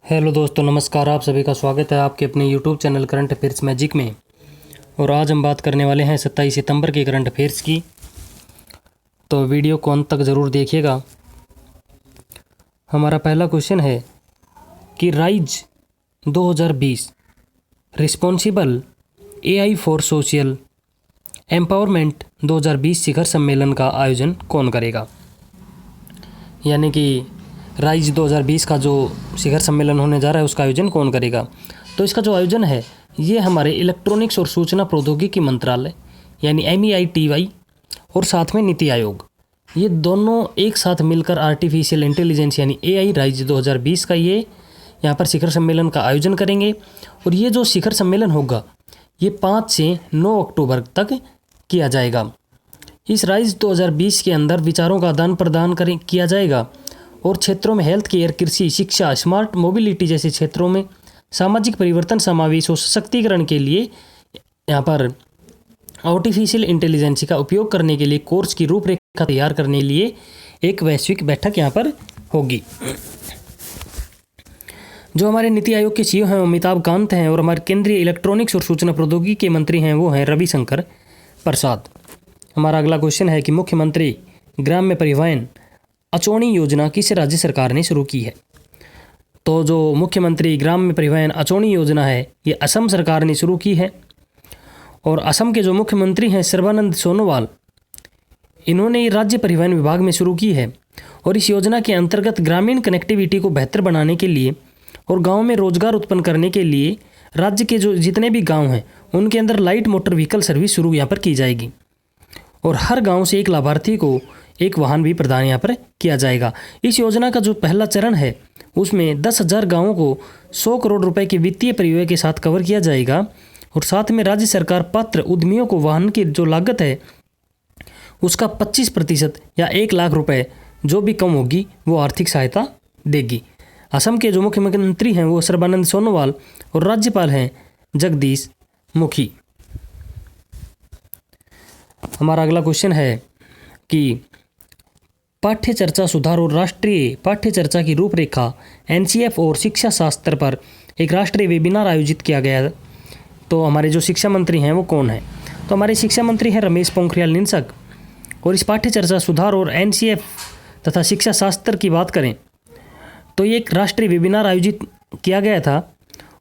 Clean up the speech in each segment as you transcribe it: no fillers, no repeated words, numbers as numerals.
Hello दोस्तों, नमस्कार। आप सभी का स्वागत है आपके अपने YouTube channel current affairs magic में। और आज हम बात करने वाले हैं 27 सितंबर के करंट अफेयर्स की। तो वीडियो को अंत तक ज़रूर देखिएगा। हमारा पहला क्वेश्चन है कि rise 2020 responsible AI for social empowerment 2020 शिखर सम्मेलन का आयोजन कौन करेगा। यानी कि राइज 2020 का जो शिखर सम्मेलन होने जा रहा है उसका आयोजन कौन करेगा। तो इसका जो आयोजन है ये हमारे इलेक्ट्रॉनिक्स और सूचना प्रौद्योगिकी मंत्रालय यानी MEITY और साथ में नीति आयोग, ये दोनों एक साथ मिलकर आर्टिफिशियल इंटेलिजेंस यानी AI राइज 2020 का ये यहाँ पर शिखर सम्मेलन का आयोजन करेंगे। और ये जो शिखर सम्मेलन होगा ये 5 से 9 अक्टूबर तक किया जाएगा। इस राइज 2020 के अंदर विचारों का आदान प्रदान किया जाएगा और क्षेत्रों में हेल्थ केयर, कृषि, शिक्षा, स्मार्ट मोबिलिटी जैसे क्षेत्रों में सामाजिक परिवर्तन, समावेश और सशक्तिकरण के लिए यहाँ पर आर्टिफिशियल इंटेलिजेंस का उपयोग करने के लिए कोर्स की रूपरेखा तैयार करने के लिए एक वैश्विक बैठक यहाँ पर होगी। जो हमारे नीति आयोग के CEO हैं अमिताभ कांत हैं और हमारे केंद्रीय इलेक्ट्रॉनिक्स और सूचना प्रौद्योगिकी के मंत्री हैं वो हैं रविशंकर प्रसाद। हमारा अगला क्वेश्चन है कि मुख्यमंत्री ग्राम्य परिवहन अचौनी योजना किस राज्य सरकार ने शुरू की है। तो जो मुख्यमंत्री ग्राम्य परिवहन अचौनी योजना है ये असम सरकार ने शुरू की है। और असम के जो मुख्यमंत्री हैं सर्बानंद सोनोवाल, इन्होंने ये राज्य परिवहन विभाग में शुरू की है। और इस योजना के अंतर्गत ग्रामीण कनेक्टिविटी को बेहतर बनाने के लिए और गाँव में रोजगार उत्पन्न करने के लिए राज्य के जो जितने भी गाँव हैं उनके अंदर लाइट मोटर व्हीकल सर्विस शुरू यहाँ पर की जाएगी। और हर गाँव से एक लाभार्थी को एक वाहन भी प्रदान यहाँ पर किया जाएगा। इस योजना का जो पहला चरण है उसमें 10,000 गाँवों को 100 करोड़ रुपए के वित्तीय परिव्यय के साथ कवर किया जाएगा। और साथ में राज्य सरकार पात्र उद्यमियों को वाहन की जो लागत है उसका 25% या 1 लाख रुपए जो भी कम होगी वो आर्थिक सहायता देगी। असम के जो मुख्यमंत्री हैं वो सर्बानंद सोनोवाल और राज्यपाल हैं जगदीश मुखी। हमारा अगला क्वेश्चन है कि पाठ्य चर्चा सुधार और राष्ट्रीय पाठ्य चर्चा की रूपरेखा NCF और शिक्षा शास्त्र पर एक राष्ट्रीय वेबिनार आयोजित किया गया। तो हमारे जो शिक्षा मंत्री हैं वो कौन है। तो हमारे शिक्षा मंत्री हैं रमेश पोखरियाल निशंक। और इस पाठ्य चर्चा सुधार और NCF तथा शिक्षा शास्त्र की बात करें तो ये एक राष्ट्रीय वेबिनार आयोजित किया गया था।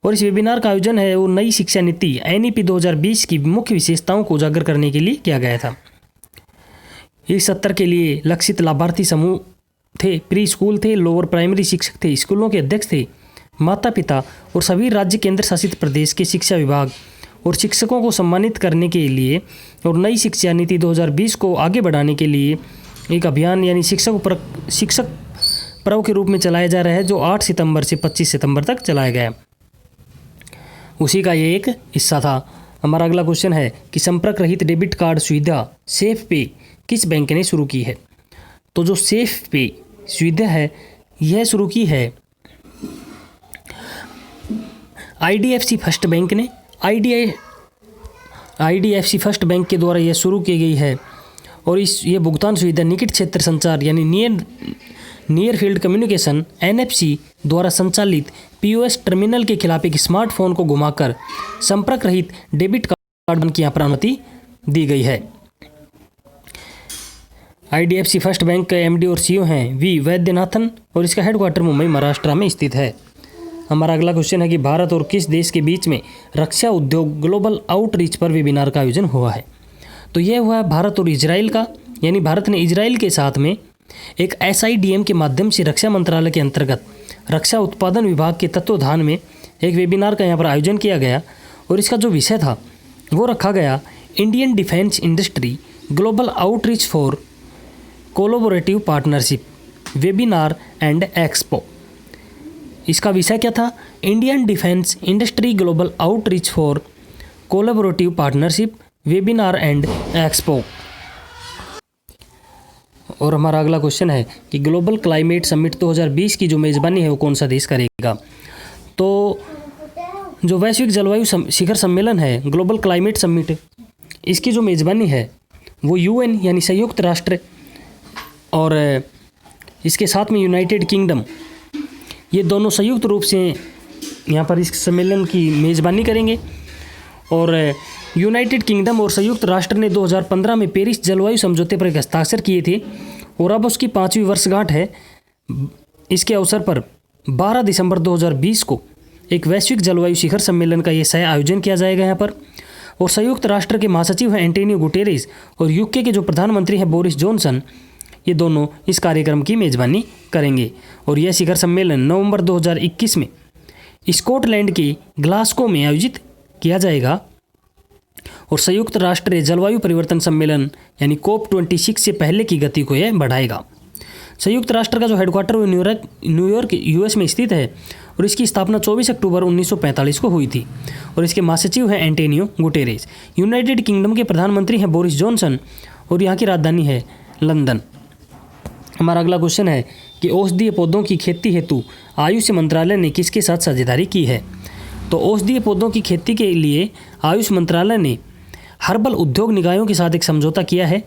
और इस वेबिनार का आयोजन है वो नई शिक्षा नीति NEP 2020 की मुख्य विशेषताओं को उजागर करने के लिए किया गया था। इस सत्र के लिए लक्षित लाभार्थी समूह थे, प्री स्कूल थे, लोअर प्राइमरी शिक्षक थे, स्कूलों के अध्यक्ष थे, माता पिता और सभी राज्य केंद्र शासित प्रदेश के शिक्षा विभाग और शिक्षकों को सम्मानित करने के लिए और नई शिक्षा नीति 2020 को आगे बढ़ाने के लिए एक अभियान यानी शिक्षक पर्व के रूप में चलाया जा रहा है जो 8 सितंबर से 25 सितंबर तक चलाया गया। उसी का ये एक हिस्सा था। हमारा अगला क्वेश्चन है कि संपर्क रहित डेबिट कार्ड सुविधा सेफ पे किस बैंक ने शुरू की है। तो जो सेफ पे सुविधा है यह शुरू की है IDFC फर्स्ट बैंक ने। IDFC फर्स्ट बैंक के द्वारा यह शुरू की गई है। और ये भुगतान सुविधा निकट क्षेत्र संचार यानी नियर फील्ड कम्युनिकेशन NFC द्वारा संचालित POS टर्मिनल के खिलाफ एक स्मार्टफोन को घुमाकर संपर्क रहित डेबिट कार्ड की यहाँ पर अनुमति दी गई है। IDFC फर्स्ट बैंक के MD और CEO हैं V वैद्यनाथन और इसका हेडक्वार्टर मुंबई महाराष्ट्र में स्थित है। हमारा अगला क्वेश्चन है कि भारत और किस देश के बीच में रक्षा उद्योग ग्लोबल आउटरीच पर वेबिनार का आयोजन हुआ है। तो यह हुआ है भारत और इजराइल का। यानी भारत ने इजराइल के साथ में एक SIDM के माध्यम से रक्षा मंत्रालय के अंतर्गत रक्षा उत्पादन विभाग के तत्वाधान में एक वेबिनार का यहाँ पर आयोजन किया गया। और इसका जो विषय था वो रखा गया Indian defence industry global outreach for collaborative partnership webinar and expo. इसका विषय क्या था? Indian defence industry global outreach for collaborative partnership webinar and expo. और हमारा अगला क्वेश्चन है कि ग्लोबल क्लाइमेट समिट 2020 की जो मेज़बानी है वो कौन सा देश करेगा। तो जो वैश्विक जलवायु शिखर सम्मेलन है ग्लोबल क्लाइमेट समिट, इसकी जो मेज़बानी है वो UN यानी संयुक्त राष्ट्र और इसके साथ में यूनाइटेड किंगडम ये दोनों संयुक्त रूप से यहाँ पर इस सम्मेलन की मेज़बानी करेंगे। और यूनाइटेड किंगडम और संयुक्त राष्ट्र ने 2015 में पेरिस जलवायु समझौते पर एक हस्ताक्षर किए थे और अब उसकी 5वीं वर्षगांठ है। इसके अवसर पर 12 दिसंबर 2020 को एक वैश्विक जलवायु शिखर सम्मेलन का ये सह आयोजन किया जाएगा यहाँ पर। और संयुक्त राष्ट्र के महासचिव हैं एंटोनियो गुटेरेस और यूके के जो प्रधानमंत्री हैं बोरिस जॉनसन, ये दोनों इस कार्यक्रम की मेज़बानी करेंगे। और यह शिखर सम्मेलन नवंबर 2021 में स्कॉटलैंड के ग्लासगो में आयोजित किया जाएगा। और संयुक्त राष्ट्र जलवायु परिवर्तन सम्मेलन यानी COP26 से पहले की गति को यह बढ़ाएगा। संयुक्त राष्ट्र का जो हेडक्वार्टर वो न्यूयॉर्क यूएस में स्थित है और इसकी स्थापना 24 अक्टूबर 1945 को हुई थी। और इसके महासचिव हैं एंटोनियो गुटेरेस। यूनाइटेड किंगडम के प्रधानमंत्री हैं बोरिस जॉनसन और यहाँ की राजधानी है लंदन। हमारा अगला क्वेश्चन है कि औषधीय पौधों की खेती हेतु आयुष मंत्रालय ने किसके साथ साझेदारी की है। तो औषधीय पौधों की खेती के लिए आयुष मंत्रालय ने हर्बल उद्योग निकायों के साथ एक समझौता किया है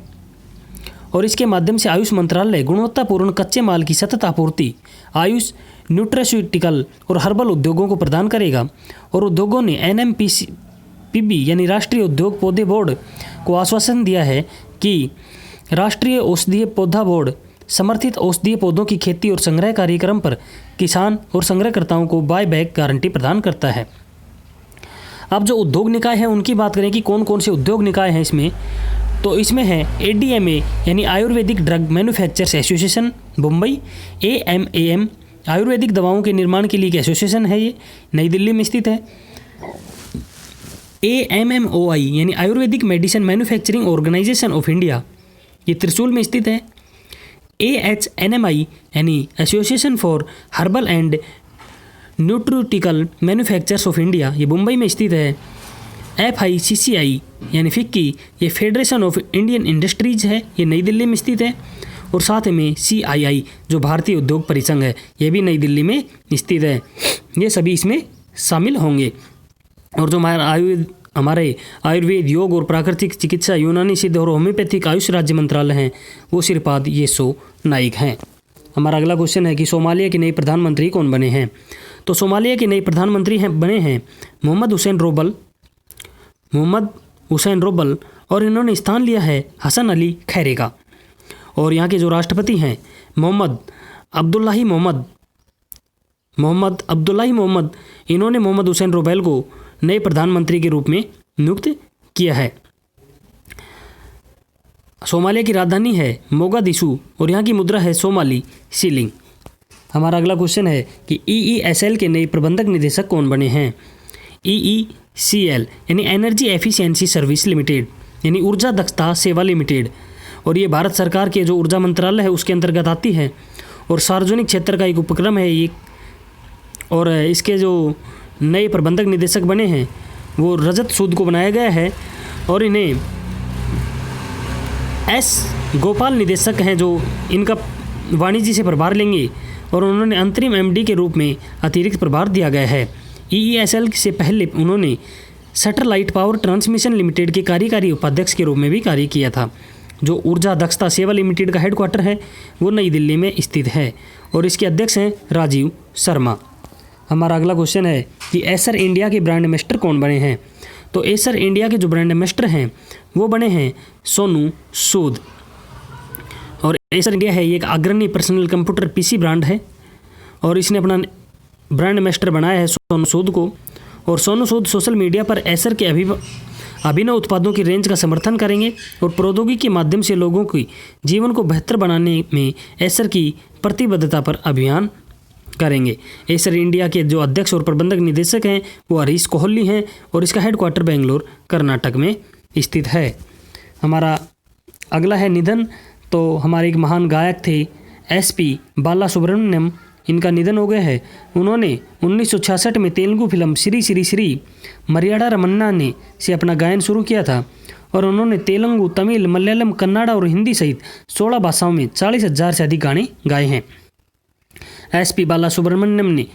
और इसके माध्यम से आयुष मंत्रालय गुणवत्तापूर्ण कच्चे माल की सतत आपूर्ति आयुष, न्यूट्रास्यूटिकल और हर्बल उद्योगों को प्रदान करेगा। और उद्योगों ने NMPB यानी राष्ट्रीय उद्योग पौधे बोर्ड को आश्वासन दिया है कि राष्ट्रीय औषधीय पौधा बोर्ड समर्थित औषधीय पौधों की खेती और संग्रह कार्यक्रम पर किसान और संग्रहकर्ताओं को बायबैक गारंटी प्रदान करता है। अब जो उद्योग निकाय हैं उनकी बात करें कि कौन कौन से उद्योग निकाय हैं इसमें, तो इसमें है ADMA यानी Ayurvedic drug manufacturers association Mumbai, AMAM Ayurvedic दवाओं के निर्माण के लिए एक एसोसिएशन है, ये नई दिल्ली में स्थित है। AMMOI यानी Ayurvedic medicine manufacturing organisation of India, ये त्रिशूल में स्थित है। AHNMI यानी association for herbal and nutraceutical manufacturers of India, ये मुंबई में स्थित है। FICCI यानी फिक्की, ये फेडरेशन ऑफ इंडियन इंडस्ट्रीज है, ये नई दिल्ली में स्थित है। और साथ में CII जो भारतीय उद्योग परिसंघ है, ये भी नई दिल्ली में स्थित है। ये सभी इसमें शामिल होंगे। और जो हमारे आयुर्वेद, योग और प्राकृतिक चिकित्सा, यूनानी सिद्ध और होम्योपैथिक आयुष राज्य मंत्रालय हैं, वो श्रीपाद येसो नाइक हैं। हमारा अगला क्वेश्चन है कि सोमालिया के नए प्रधानमंत्री कौन बने हैं। तो सोमालिया के नए प्रधानमंत्री बने हैं मोहम्मद हुसैन रोबल और इन्होंने स्थान लिया है हसन अली खैरे का। और यहाँ के जो राष्ट्रपति हैं मोहम्मद अब्दुल्लाही मोहम्मद, इन्होंने मोहम्मद हुसैन रोबेल को नए प्रधानमंत्री के रूप में नियुक्त किया है। सोमालिया की राजधानी है मोगादिशु और यहाँ की मुद्रा है सोमाली शिलिंग। हमारा अगला क्वेश्चन है कि EESL के नए प्रबंधक निदेशक कौन बने हैं। EECL यानी एनर्जी एफिशिएंसी सर्विस लिमिटेड यानी ऊर्जा दक्षता सेवा लिमिटेड, और ये भारत सरकार के जो ऊर्जा मंत्रालय है उसके अंतर्गत आती है और सार्वजनिक क्षेत्र का एक उपक्रम है ये। और इसके जो नए प्रबंधक निदेशक बने हैं वो रजत सूद को बनाया गया है और इन्हें S गोपाल निदेशक हैं जो इनका वाणिज्य से प्रभार लेंगे और उन्होंने अंतरिम MD के रूप में अतिरिक्त प्रभार दिया गया है। EESL से पहले उन्होंने सैटेलाइट पावर ट्रांसमिशन लिमिटेड के कार्यकारी उपाध्यक्ष के रूप में भी कार्य किया था। जो ऊर्जा दक्षता सेवा लिमिटेड का हेडक्वार्टर है वो नई दिल्ली में स्थित है और इसके अध्यक्ष हैं राजीव शर्मा। हमारा अगला क्वेश्चन है कि एसर इंडिया के ब्रांड एम्बेसडर कौन बने हैं। तो एसर इंडिया के जो ब्रांड एम्बेसडर हैं वो बने हैं सोनू सूद। और एसर इंडिया है ये एक अग्रणी पर्सनल कंप्यूटर PC ब्रांड है और इसने अपना ब्रांड एम्बेसडर बनाया है सोनू सूद को। और सोनू सूद सोशल मीडिया पर एसर के अभिनव उत्पादों की रेंज का समर्थन करेंगे और प्रौद्योगिकी के माध्यम से लोगों की जीवन को बेहतर बनाने में एसर की प्रतिबद्धता पर अभियान करेंगे। एसर इंडिया के जो अध्यक्ष और प्रबंधक निदेशक हैं वो हरीश कोहली हैं और इसका हेडक्वार्टर बेंगलोर कर्नाटक में स्थित है। हमारा अगला है निधन। तो हमारे एक महान गायक थे SP बालासुब्रमण्यम, इनका निधन हो गया है। उन्होंने 1966 में तेलुगु फिल्म श्री श्री श्री मरियाडा रमन्ना ने से अपना गायन शुरू किया था और उन्होंने तेलुगु, तमिल, मलयालम, कन्नड़ा और हिंदी सहित 16 भाषाओं में 40,000 से अधिक गाने गाए हैं। SP बालासुब्रमण्यम ने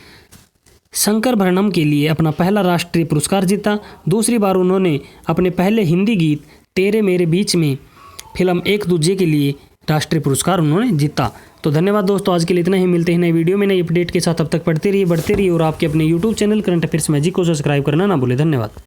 शंकर भरणम के लिए अपना पहला राष्ट्रीय पुरस्कार जीता। दूसरी बार उन्होंने अपने पहले हिंदी गीत तेरे मेरे बीच में फिल्म एक दूजे के लिए राष्ट्रीय पुरस्कार उन्होंने जीता। तो धन्यवाद दोस्तों, आज के लिए इतना ही। मिलते हैं नई वीडियो में नई अपडेट के साथ। तब तक पढ़ते रहिए, बढ़ते रहिए और आपके अपने YouTube channel current affairs magic को सब्सक्राइब करना ना भूलें। धन्यवाद।